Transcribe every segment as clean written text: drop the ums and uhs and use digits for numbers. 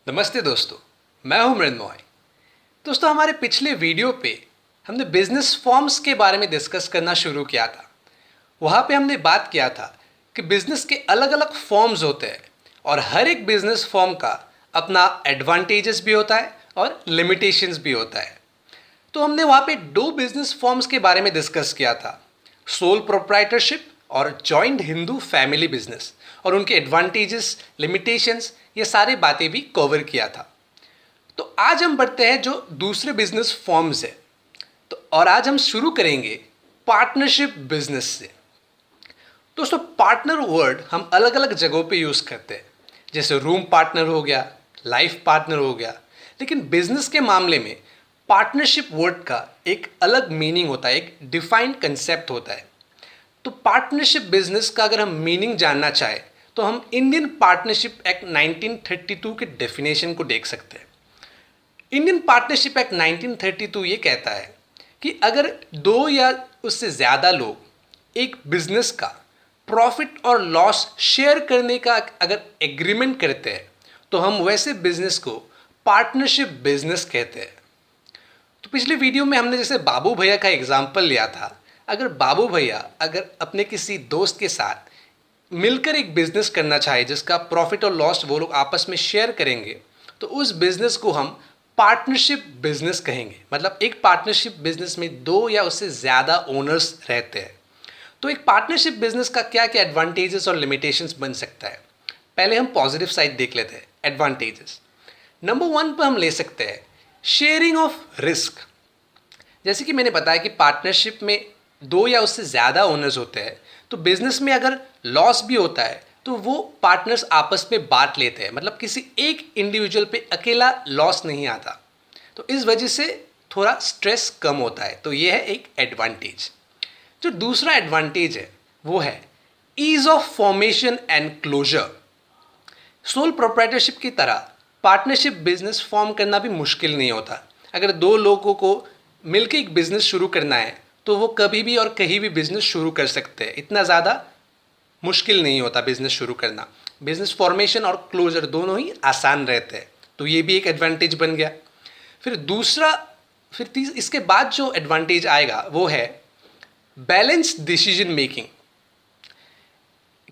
नमस्ते दोस्तों, मैं हूं मृन्मय। दोस्तों, हमारे पिछले वीडियो पे हमने बिजनेस फॉर्म्स के बारे में डिस्कस करना शुरू किया था। वहाँ पे हमने बात किया था कि बिजनेस के अलग अलग फॉर्म्स होते हैं और हर एक बिजनेस फॉर्म का अपना एडवांटेजेस भी होता है और लिमिटेशंस भी होता है। तो हमने वहाँ पे दो बिजनेस फॉर्म्स के बारे में डिस्कस किया था, सोल प्रोप्राइटरशिप और जॉइंट हिंदू फैमिली बिजनेस, और उनके एडवांटेजेस, लिमिटेशंस, ये सारी बातें भी कवर किया था। तो आज हम बढ़ते हैं जो दूसरे बिजनेस फॉर्म्स है। तो और आज हम शुरू करेंगे पार्टनरशिप बिजनेस से। दोस्तों, पार्टनर वर्ड हम अलग अलग जगहों पे यूज़ करते हैं, जैसे रूम पार्टनर हो गया, लाइफ पार्टनर हो गया। लेकिन बिजनेस के मामले में पार्टनरशिप वर्ड का एक अलग मीनिंग होता है, एक डिफाइंड कंसेप्ट होता है। तो पार्टनरशिप बिजनेस का अगर हम मीनिंग जानना चाहें तो हम इंडियन पार्टनरशिप एक्ट 1932 के डेफिनेशन को देख सकते हैं। इंडियन पार्टनरशिप एक्ट 1932 ये कहता है कि अगर दो या उससे ज़्यादा लोग एक बिजनेस का प्रॉफिट और लॉस शेयर करने का अगर एग्रीमेंट करते हैं तो हम वैसे बिजनेस को पार्टनरशिप बिजनेस कहते हैं। तो पिछले वीडियो में हमने जैसे बाबू भैया का एग्जाम्पल लिया था। अगर बाबू भैया अगर अपने किसी दोस्त के साथ मिलकर एक बिजनेस करना चाहे जिसका प्रॉफिट और लॉस वो लोग आपस में शेयर करेंगे, तो उस बिजनेस को हम पार्टनरशिप बिजनेस कहेंगे। मतलब एक पार्टनरशिप बिजनेस में दो या उससे ज़्यादा ओनर्स रहते हैं। तो एक पार्टनरशिप बिजनेस का क्या क्या एडवांटेजेस और लिमिटेशंस बन सकता है। पहले हम पॉजिटिव साइड देख लेते हैं, एडवांटेजेस। नंबर 1 पर हम ले सकते हैं शेयरिंग ऑफ रिस्क। जैसे कि मैंने बताया कि पार्टनरशिप में दो या उससे ज़्यादा ओनर्स होते हैं, तो बिजनेस में अगर लॉस भी होता है तो वो पार्टनर्स आपस में बांट लेते हैं। मतलब किसी एक इंडिविजुअल पे अकेला लॉस नहीं आता, तो इस वजह से थोड़ा स्ट्रेस कम होता है। तो ये है एक एडवांटेज। जो दूसरा एडवांटेज है वो है ease of formation and closure. Sole proprietorship की तरह पार्टनरशिप बिजनेस फॉर्म करना भी मुश्किल नहीं होता। अगर दो लोगों को मिलकर एक बिजनेस शुरू करना है तो वो कभी भी और कहीं भी बिजनेस शुरू कर सकते हैं। इतना ज़्यादा मुश्किल नहीं होता बिजनेस शुरू करना। बिजनेस फॉर्मेशन और क्लोजर दोनों ही आसान रहते हैं, तो ये भी एक एडवांटेज बन गया। फिर इसके बाद जो एडवांटेज आएगा वो है बैलेंस डिसीजन मेकिंग।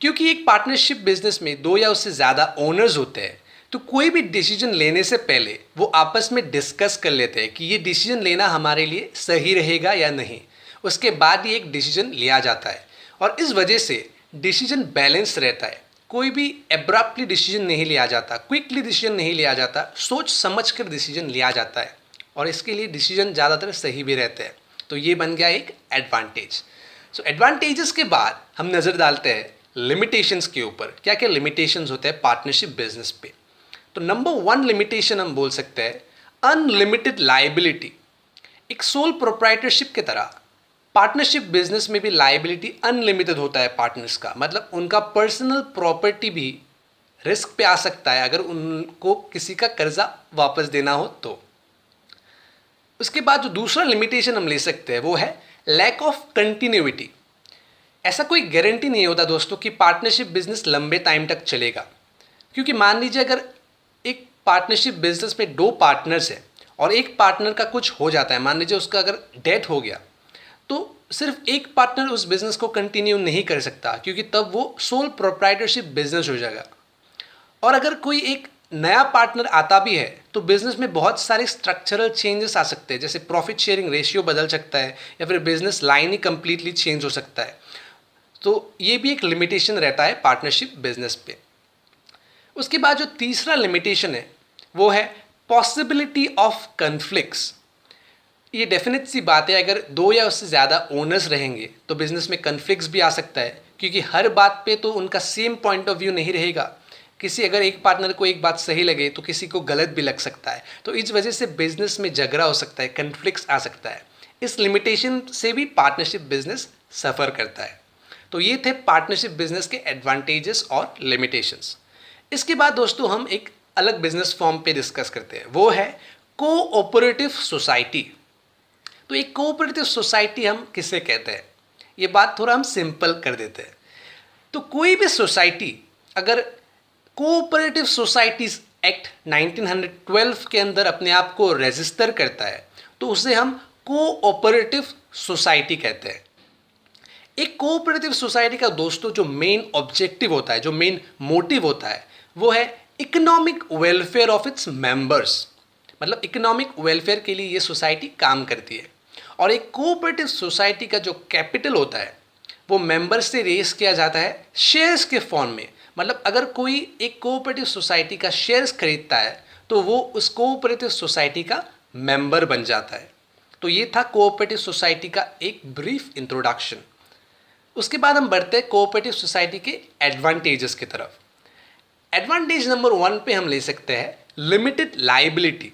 क्योंकि एक पार्टनरशिप बिजनेस में दो या उससे ज़्यादा ओनर्स होते हैं, तो कोई भी डिसीजन लेने से पहले वो आपस में डिस्कस कर लेते हैं कि ये डिसीजन लेना हमारे लिए सही रहेगा या नहीं। उसके बाद ही एक डिसीजन लिया जाता है और इस वजह से डिसीजन बैलेंस रहता है। कोई भी एब्रप्टली डिसीजन नहीं लिया जाता, क्विकली डिसीजन नहीं लिया जाता, सोच समझ कर डिसीजन लिया जाता है और इसके लिए डिसीजन ज़्यादातर सही भी रहते हैं। तो ये बन गया एक एडवांटेज। सो एडवांटेजेस के बाद हम नज़र डालते हैं लिमिटेशंस के ऊपर। क्या क्या लिमिटेशंस होते हैं पार्टनरशिप बिजनेस पे। तो नंबर 1 लिमिटेशन हम बोल सकते हैं अनलिमिटेड लायबिलिटी। एक सोल प्रोप्राइटरशिप की तरह पार्टनरशिप बिजनेस में भी लायबिलिटी अनलिमिटेड होता है पार्टनर्स का। मतलब उनका पर्सनल प्रॉपर्टी भी रिस्क पे आ सकता है अगर उनको किसी का कर्जा वापस देना हो तो। उसके बाद जो दूसरा लिमिटेशन हम ले सकते हैं वो है लैक ऑफ कंटिन्यूटी। ऐसा कोई गारंटी नहीं होता दोस्तों कि पार्टनरशिप बिजनेस लंबे टाइम तक चलेगा। क्योंकि मान लीजिए अगर एक पार्टनरशिप बिजनेस में दो पार्टनर्स हैं और एक पार्टनर का कुछ हो जाता है, मान लीजिए उसका अगर डेथ हो गया, तो सिर्फ एक पार्टनर उस बिजनेस को कंटिन्यू नहीं कर सकता, क्योंकि तब वो सोल प्रोप्राइटरशिप बिजनेस हो जाएगा। और अगर कोई एक नया पार्टनर आता भी है तो बिजनेस में बहुत सारे स्ट्रक्चरल चेंजेस आ सकते हैं, जैसे प्रॉफिट शेयरिंग रेशियो बदल सकता है या फिर बिजनेस लाइन ही कंप्लीटली चेंज हो सकता है। तो ये भी एक लिमिटेशन रहता है पार्टनरशिप बिजनेस पे। उसके बाद जो तीसरा लिमिटेशन है वो है पॉसिबिलिटी ऑफ कन्फ्लिक्ट्स। ये डेफिनेट सी बात है, अगर दो या उससे ज़्यादा ओनर्स रहेंगे तो बिजनेस में कन्फ्लिक्ट्स भी आ सकता है, क्योंकि हर बात पे तो उनका सेम पॉइंट ऑफ व्यू नहीं रहेगा। किसी अगर एक पार्टनर को एक बात सही लगे तो किसी को गलत भी लग सकता है। तो इस वजह से बिजनेस में झगड़ा हो सकता है, कन्फ्लिक्ट्स आ सकता है। इस लिमिटेशन से भी पार्टनरशिप बिजनेस सफ़र करता है। तो ये थे पार्टनरशिप बिजनेस के एडवांटेजेस और लिमिटेशंस। इसके बाद दोस्तों हम एक अलग बिजनेस फॉर्म पे डिस्कस करते हैं, वो है कोऑपरेटिव सोसाइटी। तो एक कोऑपरेटिव सोसाइटी हम किसे कहते हैं, ये बात थोड़ा हम सिंपल कर देते हैं। तो कोई भी सोसाइटी अगर कोऑपरेटिव सोसाइटीज एक्ट 1912 के अंदर अपने आप को रजिस्टर करता है तो उसे हम कोऑपरेटिव सोसाइटी कहते हैं। एक कोऑपरेटिव सोसाइटी का दोस्तों जो मेन ऑब्जेक्टिव होता है, जो मेन मोटिव होता है, वो है economic welfare of its members. मतलब इकोनॉमिक वेलफेयर के लिए ये सोसाइटी काम करती है। और एक कोऑपरेटिव सोसाइटी का जो कैपिटल होता है वो मेंबर्स से रेस किया जाता है शेयर्स के फॉर्म में। मतलब अगर कोई एक कोऑपरेटिव सोसाइटी का शेयर्स खरीदता है तो वो उस कोऑपरेटिव सोसाइटी का मेंबर बन जाता है। तो ये था कोऑपरेटिव सोसाइटी का एक ब्रीफ इंट्रोडक्शन। उसके बाद हम बढ़ते हैं कोऑपरेटिव सोसाइटी के एडवांटेजेस की तरफ। एडवांटेज नंबर 1 पे हम ले सकते हैं लिमिटेड लाइबिलिटी।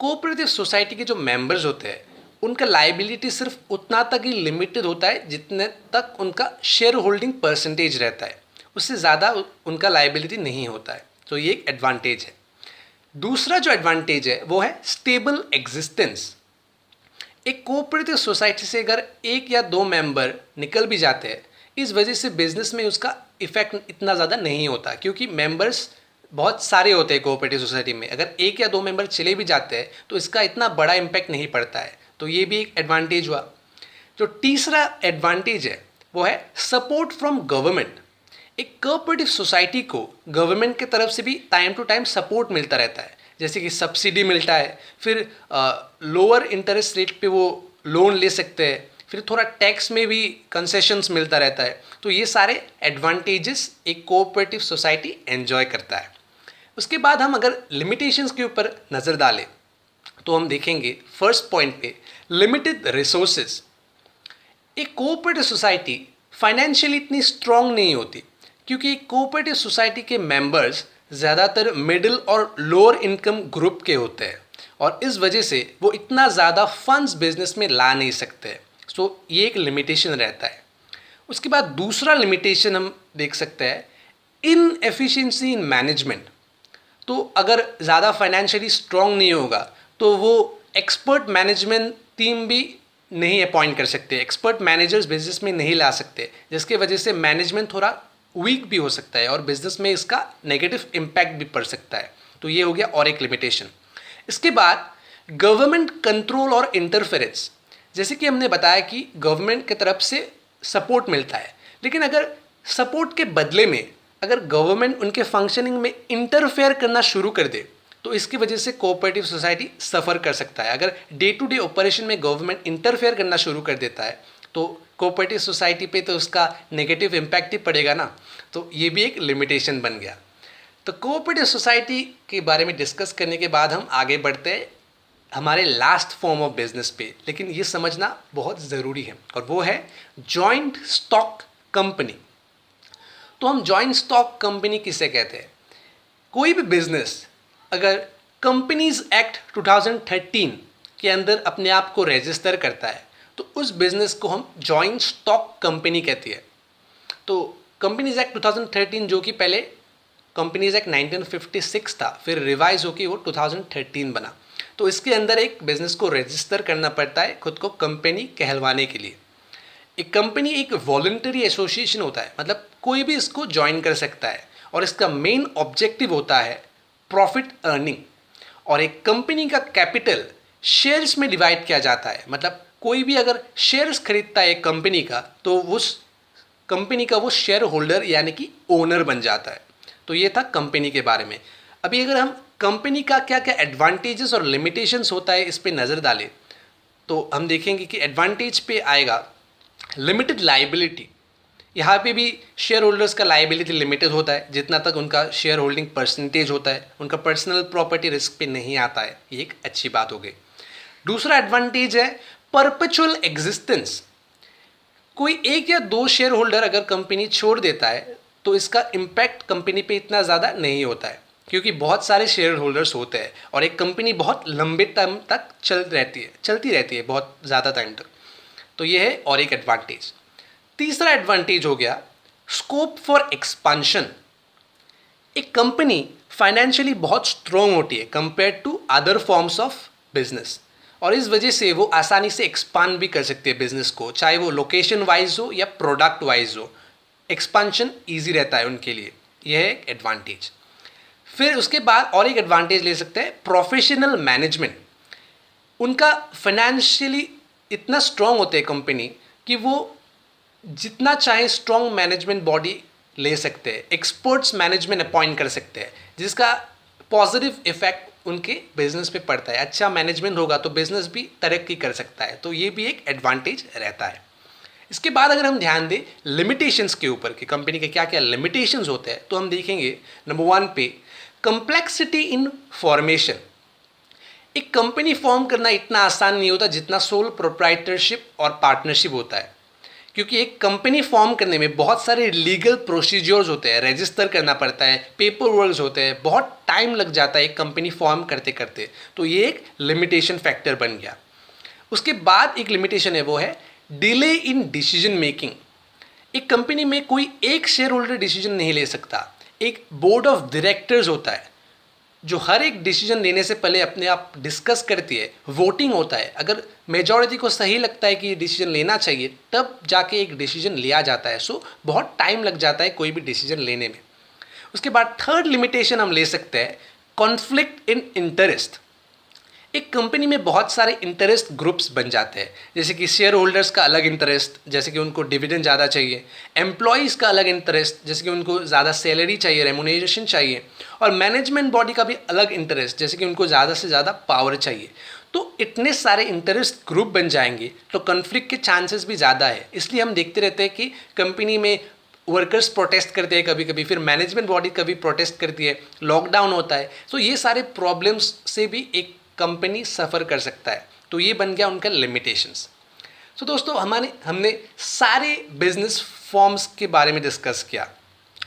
कोऑपरेटिव सोसाइटी के जो मेंबर्स होते हैं उनका लाइबिलिटी सिर्फ उतना तक ही लिमिटेड होता है जितने तक उनका शेयर होल्डिंग परसेंटेज रहता है, उससे ज़्यादा उनका लाइबिलिटी नहीं होता है। तो ये एक एडवांटेज है। दूसरा जो एडवांटेज है वो है स्टेबल एग्जिस्टेंस। एक कोऑपरेटिव सोसाइटी से अगर एक या दो मेंबर निकल भी जाते हैं, इस वजह से बिजनेस में उसका इफेक्ट इतना ज़्यादा नहीं होता, क्योंकि मेंबर्स बहुत सारे होते हैं कोऑपरेटिव सोसाइटी में। अगर एक या दो मेंबर चले भी जाते हैं तो इसका इतना बड़ा इम्पैक्ट नहीं पड़ता है। तो ये भी एक एडवांटेज हुआ। जो तीसरा एडवांटेज है वो है सपोर्ट फ्रॉम गवर्नमेंट। एक कोऑपरेटिव सोसाइटी को गवर्नमेंट की तरफ से भी टाइम टू टाइम सपोर्ट मिलता रहता है, जैसे कि सब्सिडी मिलता है, फिर लोअर इंटरेस्ट रेट पे वो लोन ले सकते हैं, फिर थोड़ा टैक्स में भी कंसेशंस मिलता रहता है। तो ये सारे एडवांटेजेस एक कोऑपरेटिव सोसाइटी एंजॉय करता है। उसके बाद हम अगर लिमिटेशंस के ऊपर नज़र डालें तो हम देखेंगे फर्स्ट पॉइंट पे लिमिटेड रिसोर्सेज। एक कोऑपरेटिव सोसाइटी फाइनेंशियली इतनी स्ट्रांग नहीं होती, क्योंकि एक कोऑपरेटिव सोसाइटी के मेंबर्स ज़्यादातर मिडिल और लोअर इनकम ग्रुप के होते हैं और इस वजह से वो इतना ज़्यादा फंड्स बिजनेस में ला नहीं सकते। सो ये एक लिमिटेशन रहता है। उसके बाद दूसरा लिमिटेशन हम देख सकते हैं इनएफिशिएंसी इन मैनेजमेंट। तो अगर ज़्यादा फाइनेंशियली स्ट्रांग नहीं होगा तो वो एक्सपर्ट मैनेजमेंट टीम भी नहीं अपॉइंट कर सकते, एक्सपर्ट मैनेजर्स बिजनेस में नहीं ला सकते, जिसके वजह से मैनेजमेंट थोड़ा वीक भी हो सकता है और बिजनेस में इसका नेगेटिव इम्पैक्ट भी पड़ सकता है। तो ये हो गया और एक लिमिटेशन। इसके बाद गवर्नमेंट कंट्रोल और इंटरफेरेंस। जैसे कि हमने बताया कि गवर्नमेंट की तरफ से सपोर्ट मिलता है, लेकिन अगर सपोर्ट के बदले में अगर गवर्नमेंट उनके फंक्शनिंग में इंटरफेयर करना शुरू कर दे तो इसकी वजह से कोऑपरेटिव सोसाइटी सफ़र कर सकता है। अगर डे टू डे ऑपरेशन में गवर्नमेंट इंटरफेयर करना शुरू कर देता है तो कोऑपरेटिव सोसाइटी पे तो उसका नेगेटिव इम्पैक्ट ही पड़ेगा ना। तो ये भी एक लिमिटेशन बन गया। तो कोऑपरेटिव सोसाइटी के बारे में डिस्कस करने के बाद हम आगे बढ़ते हैं हमारे लास्ट फॉर्म ऑफ बिजनेस पे, लेकिन ये समझना बहुत ज़रूरी है और वो है जॉइंट स्टॉक कंपनी। तो हम जॉइंट स्टॉक कंपनी किसे कहते हैं? कोई भी बिजनेस अगर कंपनीज एक्ट 2013 के अंदर अपने आप को रजिस्टर करता है तो उस बिजनेस को हम जॉइंट स्टॉक कंपनी कहती है। तो कंपनीज एक्ट 2013 जो कि पहले कंपनीज एक्ट 1956 था, फिर रिवाइज होकर वो 2013 बना। तो इसके अंदर एक बिजनेस को रजिस्टर करना पड़ता है खुद को कंपनी कहलवाने के लिए। एक कंपनी एक वॉलंटरी एसोसिएशन होता है, मतलब कोई भी इसको ज्वाइन कर सकता है और इसका मेन ऑब्जेक्टिव होता है प्रॉफिट अर्निंग। और एक कंपनी का कैपिटल शेयर्स में डिवाइड किया जाता है, मतलब कोई भी अगर शेयर्स खरीदता है एक कंपनी का तो उस कंपनी का वो शेयर होल्डर यानी कि ओनर बन जाता है। तो ये था कंपनी के बारे में। अभी अगर हम कंपनी का क्या क्या एडवांटेजेस और लिमिटेशंस होता है इस पे नज़र डालें तो हम देखेंगे कि एडवांटेज पे आएगा लिमिटेड लाइबिलिटी। यहाँ पे भी शेयर होल्डर्स का लाइबिलिटी लिमिटेड होता है, जितना तक उनका शेयर होल्डिंग परसेंटेज होता है, उनका पर्सनल प्रॉपर्टी रिस्क पे नहीं आता है। ये एक अच्छी बात हो गई। दूसरा एडवांटेज है परपेचुअल एग्जिस्टेंस। कोई एक या दो शेयर होल्डर अगर कंपनी छोड़ देता है तो इसका इम्पैक्ट कंपनी पे इतना ज़्यादा नहीं होता है, क्योंकि बहुत सारे शेयर होल्डर्स होते हैं और एक कंपनी बहुत लंबे टाइम तक चलती रहती है बहुत ज़्यादा टाइम तक। तो ये है और एक एडवांटेज। तीसरा एडवांटेज हो गया स्कोप फॉर एक्सपांशन। एक कंपनी फाइनेंशियली बहुत स्ट्रॉन्ग होती है compare to other forms of business और इस वजह से वो आसानी से एक्सपांड भी कर सकते हैं बिजनेस को, चाहे वो लोकेशन वाइज हो या प्रोडक्ट वाइज हो। एक्सपांशन ईजी रहता है उनके लिए, यह है एक एडवांटेज। फिर उसके बाद और एक एडवांटेज ले सकते हैं, प्रोफेशनल मैनेजमेंट। उनका फाइनेंशियली इतना स्ट्रांग होते हैं कंपनी कि वो जितना चाहे स्ट्रांग मैनेजमेंट बॉडी ले सकते हैं, एक्सपर्ट्स मैनेजमेंट अपॉइंट कर सकते हैं, जिसका पॉजिटिव इफेक्ट उनके बिजनेस पे पड़ता है। अच्छा मैनेजमेंट होगा तो बिजनेस भी तरक्की कर सकता है, तो ये भी एक एडवांटेज रहता है। इसके बाद अगर हम ध्यान दें लिमिटेशंस के ऊपर कि कंपनी के क्या क्या लिमिटेशंस होते हैं, तो हम देखेंगे नंबर 1 पे कंप्लेक्सिटी इन फॉर्मेशन। एक कंपनी फॉर्म करना इतना आसान नहीं होता जितना सोल प्रोप्राइटरशिप और पार्टनरशिप होता है, क्योंकि एक कंपनी फॉर्म करने में बहुत सारे लीगल प्रोसीजर्स होते हैं, रजिस्टर करना पड़ता है, पेपर वर्क्स होते हैं, बहुत टाइम लग जाता है एक कंपनी फॉर्म करते करते। तो ये एक लिमिटेशन फैक्टर बन गया। उसके बाद एक लिमिटेशन है, वो है डिले इन डिसीजन मेकिंग। एक कंपनी में कोई एक शेयर होल्डर डिसीजन नहीं ले सकता, एक बोर्ड ऑफ डायरेक्टर्स होता है जो हर एक डिसीजन लेने से पहले अपने आप डिस्कस करती है, वोटिंग होता है। अगर मेजॉरिटी को सही लगता है कि ये डिसीजन लेना चाहिए, तब जाके एक डिसीजन लिया जाता है। सो बहुत टाइम लग जाता है कोई भी डिसीजन लेने में। उसके बाद थर्ड लिमिटेशन हम ले सकते हैं, कॉन्फ्लिक्ट इन इंटरेस्ट। एक कंपनी में बहुत सारे इंटरेस्ट ग्रुप्स बन जाते हैं, जैसे कि शेयर होल्डर्स का अलग इंटरेस्ट, जैसे कि उनको डिविडेंड ज़्यादा चाहिए, एम्प्लॉयज़ का अलग इंटरेस्ट, जैसे कि उनको ज़्यादा सैलरी चाहिए, रेमुनेरेशन चाहिए, और मैनेजमेंट बॉडी का भी अलग इंटरेस्ट, जैसे कि उनको ज़्यादा से ज़्यादा पावर चाहिए। तो इतने सारे इंटरेस्ट ग्रुप बन जाएंगे तो कन्फ्लिक्ट के चांसेस भी ज़्यादा है। इसलिए हम देखते रहते हैं कि कंपनी में वर्कर्स प्रोटेस्ट करते हैं कभी कभी, फिर मैनेजमेंट बॉडी कभी प्रोटेस्ट करती है, लॉकडाउन होता है। तो ये सारे प्रॉब्लम्स से भी एक कंपनी सफ़र कर सकता है। तो ये बन गया उनका लिमिटेशंस। तो दोस्तों हमने सारे बिजनेस फॉर्म्स के बारे में डिस्कस किया,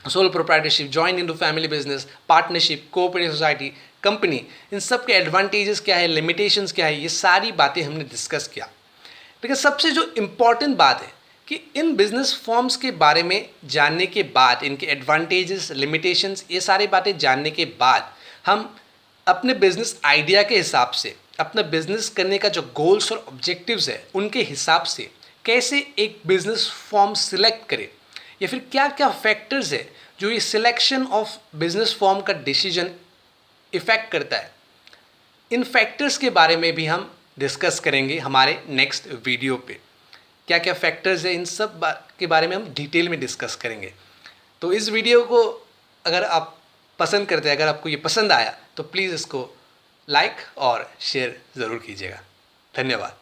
sole proprietorship, join into family business, partnership, cooperative society, company, इन सब के एडवांटेजेस क्या है, लिमिटेशंस क्या है, ये सारी बातें हमने डिस्कस किया। लेकिन सबसे जो इम्पॉर्टेंट बात है कि इन बिजनेस फॉर्म्स के बारे में जानने के बाद, इनके एडवांटेजेस, लिमिटेशंस, ये सारी बातें जानने के बाद हम अपने बिजनेस आइडिया के हिसाब से, अपना बिजनेस करने का जो गोल्स और ऑब्जेक्टिव्स है उनके हिसाब से कैसे एक बिजनेस फॉर्म सिलेक्ट करें, या फिर क्या क्या फैक्टर्स है जो ये सिलेक्शन ऑफ बिजनेस फॉर्म का डिसीजन इफेक्ट करता है, इन फैक्टर्स के बारे में भी हम डिस्कस करेंगे हमारे नेक्स्ट वीडियो पे। क्या क्या फैक्टर्स है, इन सब के बारे में हम डिटेल में डिस्कस करेंगे। तो इस वीडियो को अगर आप पसंद करते हैं, अगर आपको ये पसंद आया, तो प्लीज़ इसको लाइक और शेयर ज़रूर कीजिएगा। धन्यवाद।